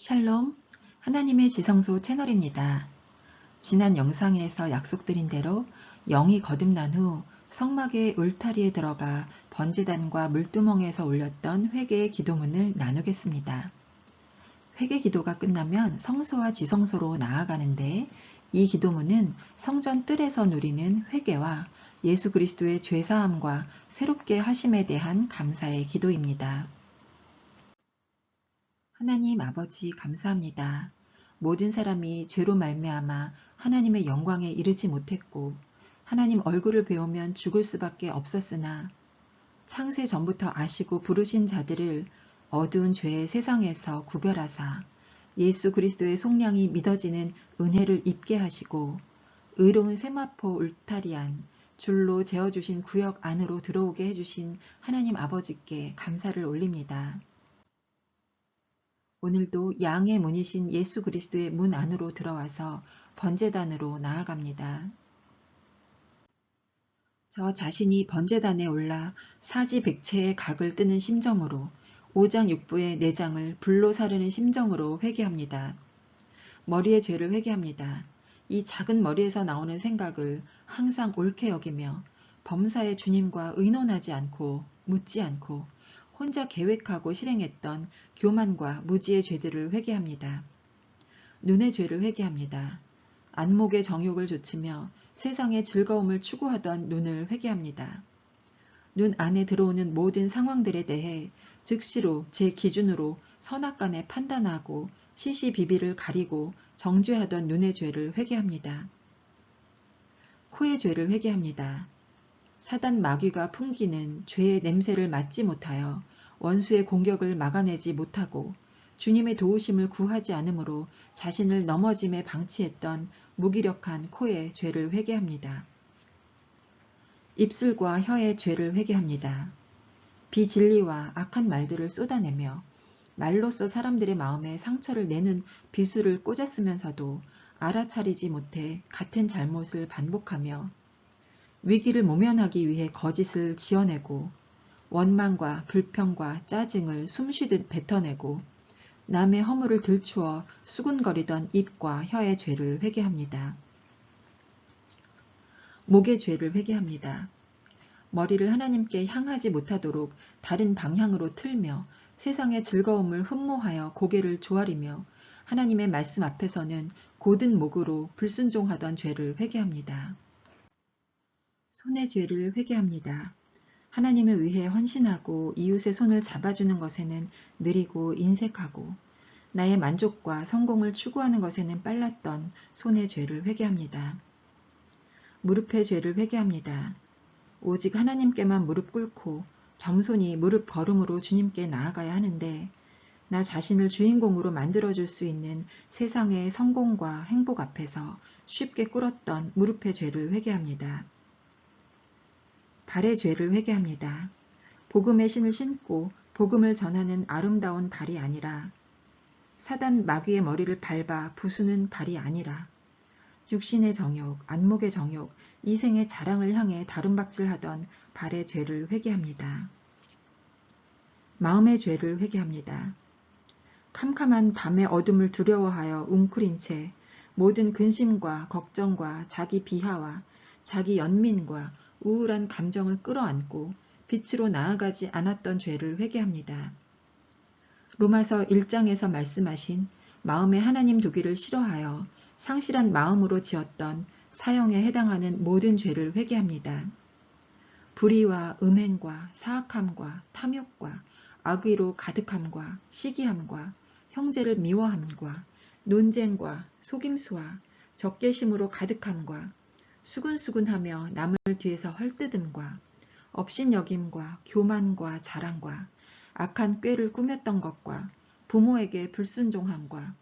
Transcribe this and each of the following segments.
샬롬, 하나님의 지성소 채널입니다. 지난 영상에서 약속드린 대로 영이 거듭난 후 성막의 울타리에 들어가 번제단과 물두멍에서 올렸던 회개의 기도문을 나누겠습니다. 회개 기도가 끝나면 성소와 지성소로 나아가는데 이 기도문은 성전 뜰에서 누리는 회개와 예수 그리스도의 죄사함과 새롭게 하심에 대한 감사의 기도입니다. 하나님 아버지 감사합니다. 모든 사람이 죄로 말미암아 하나님의 영광에 이르지 못했고 하나님 얼굴을 배우면 죽을 수밖에 없었으나 창세 전부터 아시고 부르신 자들을 어두운 죄의 세상에서 구별하사 예수 그리스도의 속량이 믿어지는 은혜를 입게 하시고 의로운 세마포 울타리 안 줄로 재어주신 구역 안으로 들어오게 해주신 하나님 아버지께 감사를 올립니다. 오늘도 양의 문이신 예수 그리스도의 문 안으로 들어와서 번제단으로 나아갑니다. 저 자신이 번제단에 올라 사지백체의 각을 뜨는 심정으로 오장육부의 내장을 불로 사르는 심정으로 회개합니다. 머리의 죄를 회개합니다. 이 작은 머리에서 나오는 생각을 항상 옳게 여기며 범사의 주님과 의논하지 않고 묻지 않고 혼자 계획하고 실행했던 교만과 무지의 죄들을 회개합니다. 눈의 죄를 회개합니다. 안목의 정욕을 좇으며 세상의 즐거움을 추구하던 눈을 회개합니다. 눈 안에 들어오는 모든 상황들에 대해 즉시로 제 기준으로 선악간에 판단하고 시시비비를 가리고 정죄하던 눈의 죄를 회개합니다. 코의 죄를 회개합니다. 사단 마귀가 풍기는 죄의 냄새를 맡지 못하여 원수의 공격을 막아내지 못하고 주님의 도우심을 구하지 않으므로 자신을 넘어짐에 방치했던 무기력한 코의 죄를 회개합니다. 입술과 혀의 죄를 회개합니다. 비진리와 악한 말들을 쏟아내며 말로써 사람들의 마음에 상처를 내는 비수를 꽂았으면서도 알아차리지 못해 같은 잘못을 반복하며 위기를 모면하기 위해 거짓을 지어내고 원망과 불평과 짜증을 숨쉬듯 뱉어내고 남의 허물을 들추어 수군거리던 입과 혀의 죄를 회개합니다. 목의 죄를 회개합니다. 머리를 하나님께 향하지 못하도록 다른 방향으로 틀며 세상의 즐거움을 흠모하여 고개를 조아리며 하나님의 말씀 앞에서는 곧은 목으로 불순종하던 죄를 회개합니다. 손의 죄를 회개합니다. 하나님을 위해 헌신하고 이웃의 손을 잡아주는 것에는 느리고 인색하고 나의 만족과 성공을 추구하는 것에는 빨랐던 손의 죄를 회개합니다. 무릎의 죄를 회개합니다. 오직 하나님께만 무릎 꿇고 겸손히 무릎 걸음으로 주님께 나아가야 하는데 나 자신을 주인공으로 만들어줄 수 있는 세상의 성공과 행복 앞에서 쉽게 꿇었던 무릎의 죄를 회개합니다. 발의 죄를 회개합니다. 복음의 신을 신고 복음을 전하는 아름다운 발이 아니라 사단 마귀의 머리를 밟아 부수는 발이 아니라 육신의 정욕, 안목의 정욕, 이생의 자랑을 향해 다름박질하던 발의 죄를 회개합니다. 마음의 죄를 회개합니다. 캄캄한 밤의 어둠을 두려워하여 웅크린 채 모든 근심과 걱정과 자기 비하와 자기 연민과 우울한 감정을 끌어안고 빛으로 나아가지 않았던 죄를 회개합니다. 로마서 1장에서 말씀하신 마음에 하나님 두기를 싫어하여 상실한 마음으로 지었던 사형에 해당하는 모든 죄를 회개합니다. 불의와 음행과 사악함과 탐욕과 악의로 가득함과 시기함과 형제를 미워함과 논쟁과 속임수와 적개심으로 가득함과 수근수근하며 남을 뒤에서 헐뜯음과 업신여김과 교만과 자랑과 악한 꾀를 꾸몄던 것과 부모에게 불순종함과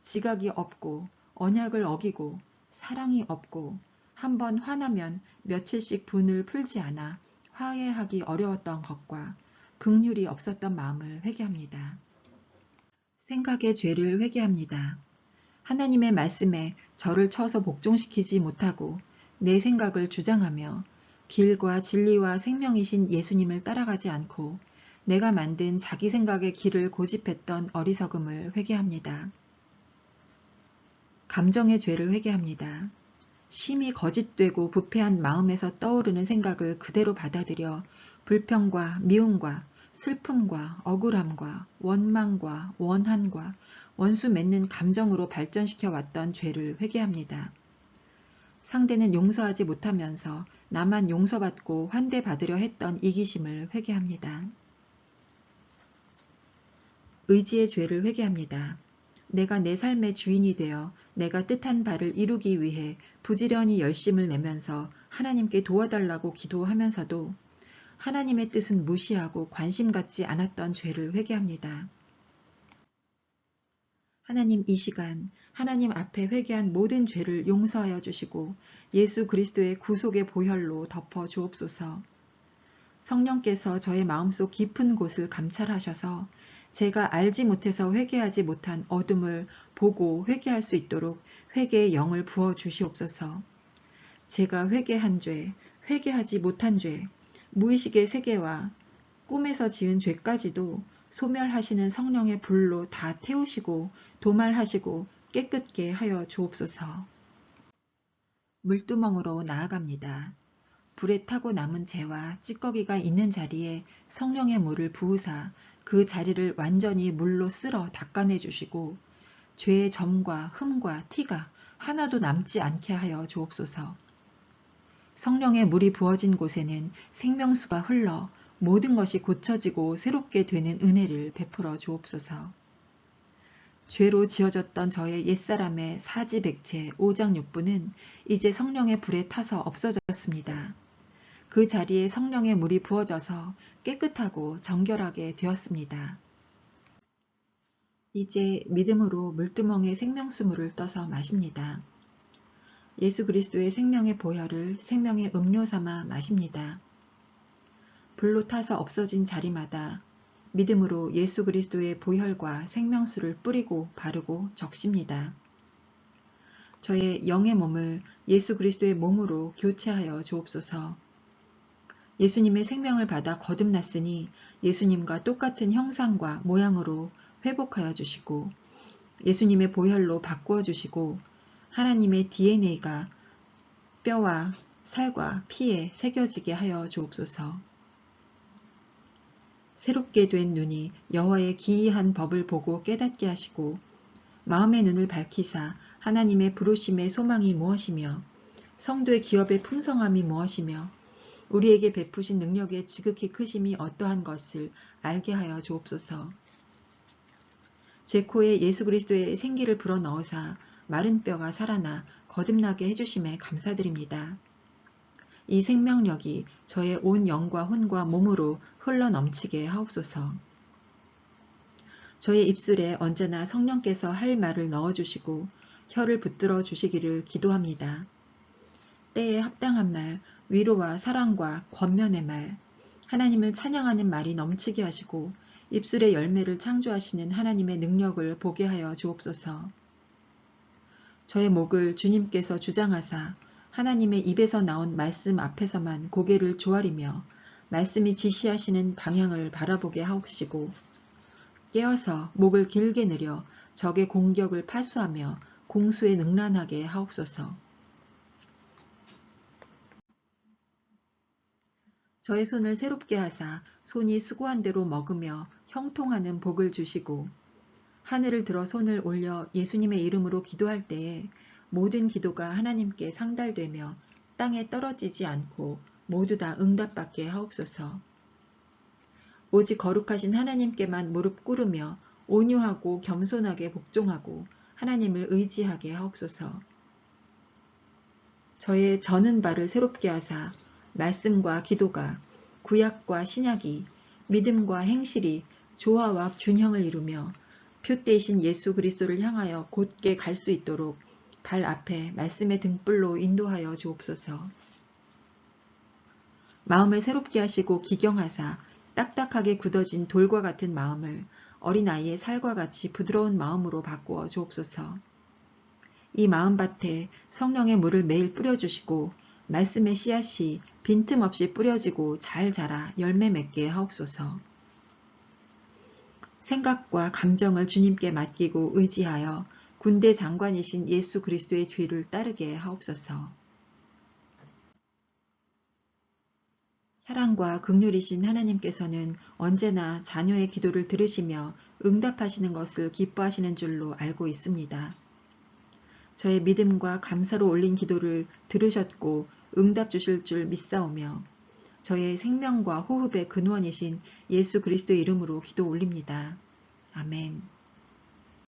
지각이 없고 언약을 어기고 사랑이 없고 한번 화나면 며칠씩 분을 풀지 않아 화해하기 어려웠던 것과 긍휼이 없었던 마음을 회개합니다. 생각의 죄를 회개합니다. 하나님의 말씀에 저를 쳐서 복종시키지 못하고 내 생각을 주장하며 길과 진리와 생명이신 예수님을 따라가지 않고 내가 만든 자기 생각의 길을 고집했던 어리석음을 회개합니다. 감정의 죄를 회개합니다. 심히 거짓되고 부패한 마음에서 떠오르는 생각을 그대로 받아들여 불평과 미움과 슬픔과 억울함과 원망과 원한과 원수 맺는 감정으로 발전시켜 왔던 죄를 회개합니다. 상대는 용서하지 못하면서 나만 용서받고 환대받으려 했던 이기심을 회개합니다. 의지의 죄를 회개합니다. 내가 내 삶의 주인이 되어 내가 뜻한 바를 이루기 위해 부지런히 열심을 내면서 하나님께 도와달라고 기도하면서도 하나님의 뜻은 무시하고 관심 갖지 않았던 죄를 회개합니다. 하나님, 이 시간 하나님 앞에 회개한 모든 죄를 용서하여 주시고 예수 그리스도의 구속의 보혈로 덮어 주옵소서. 성령께서 저의 마음속 깊은 곳을 감찰하셔서 제가 알지 못해서 회개하지 못한 어둠을 보고 회개할 수 있도록 회개의 영을 부어 주시옵소서. 제가 회개한 죄, 회개하지 못한 죄, 무의식의 세계와 꿈에서 지은 죄까지도 소멸하시는 성령의 불로 다 태우시고 도말하시고 깨끗게 하여 주옵소서. 물두멍으로 나아갑니다. 불에 타고 남은 재와 찌꺼기가 있는 자리에 성령의 물을 부으사 그 자리를 완전히 물로 쓸어 닦아내 주시고 죄의 점과 흠과 티가 하나도 남지 않게 하여 주옵소서. 성령의 물이 부어진 곳에는 생명수가 흘러 모든 것이 고쳐지고 새롭게 되는 은혜를 베풀어 주옵소서. 죄로 지어졌던 저의 옛사람의 사지백체 오장육부는 이제 성령의 불에 타서 없어졌습니다. 그 자리에 성령의 물이 부어져서 깨끗하고 정결하게 되었습니다. 이제 믿음으로 물두멍에 생명수물을 떠서 마십니다. 예수 그리스도의 생명의 보혈을 생명의 음료 삼아 마십니다. 불로 타서 없어진 자리마다 믿음으로 예수 그리스도의 보혈과 생명수를 뿌리고 바르고 적십니다. 저의 영의 몸을 예수 그리스도의 몸으로 교체하여 주옵소서. 예수님의 생명을 받아 거듭났으니 예수님과 똑같은 형상과 모양으로 회복하여 주시고 예수님의 보혈로 바꾸어 주시고 하나님의 DNA가 뼈와 살과 피에 새겨지게 하여 주옵소서. 새롭게 된 눈이 여호와의 기이한 법을 보고 깨닫게 하시고 마음의 눈을 밝히사 하나님의 부르심의 소망이 무엇이며 성도의 기업의 풍성함이 무엇이며 우리에게 베푸신 능력의 지극히 크심이 어떠한 것을 알게 하여 주옵소서. 제 코에 예수 그리스도의 생기를 불어넣으사 마른 뼈가 살아나 거듭나게 해주심에 감사드립니다. 이 생명력이 저의 온 영과 혼과 몸으로 흘러넘치게 하옵소서. 저의 입술에 언제나 성령께서 할 말을 넣어주시고 혀를 붙들어 주시기를 기도합니다. 때에 합당한 말, 위로와 사랑과 권면의 말, 하나님을 찬양하는 말이 넘치게 하시고 입술의 열매를 창조하시는 하나님의 능력을 보게 하여 주옵소서. 저의 목을 주님께서 주장하사 하나님의 입에서 나온 말씀 앞에서만 고개를 조아리며 말씀이 지시하시는 방향을 바라보게 하옵시고 깨어서 목을 길게 늘여 적의 공격을 파수하며 공수에 능란하게 하옵소서. 저의 손을 새롭게 하사 손이 수고한 대로 먹으며 형통하는 복을 주시고 하늘을 들어 손을 올려 예수님의 이름으로 기도할 때에 모든 기도가 하나님께 상달되며 땅에 떨어지지 않고 모두 다 응답받게 하옵소서. 오직 거룩하신 하나님께만 무릎 꿇으며 온유하고 겸손하게 복종하고 하나님을 의지하게 하옵소서. 저의 저는 바를 새롭게 하사 말씀과 기도가 구약과 신약이 믿음과 행실이 조화와 균형을 이루며 표대이신 예수 그리스도를 향하여 곧게 갈 수 있도록 발 앞에 말씀의 등불로 인도하여 주옵소서. 마음을 새롭게 하시고 기경하사 딱딱하게 굳어진 돌과 같은 마음을 어린아이의 살과 같이 부드러운 마음으로 바꾸어 주옵소서. 이 마음밭에 성령의 물을 매일 뿌려주시고 말씀의 씨앗이 빈틈없이 뿌려지고 잘 자라 열매 맺게 하옵소서. 생각과 감정을 주님께 맡기고 의지하여 군대 장관이신 예수 그리스도의 뒤를 따르게 하옵소서. 사랑과 긍휼이신 하나님께서는 언제나 자녀의 기도를 들으시며 응답하시는 것을 기뻐하시는 줄로 알고 있습니다. 저의 믿음과 감사로 올린 기도를 들으셨고 응답 주실 줄 믿사오며 저의 생명과 호흡의 근원이신 예수 그리스도의 이름으로 기도 올립니다. 아멘.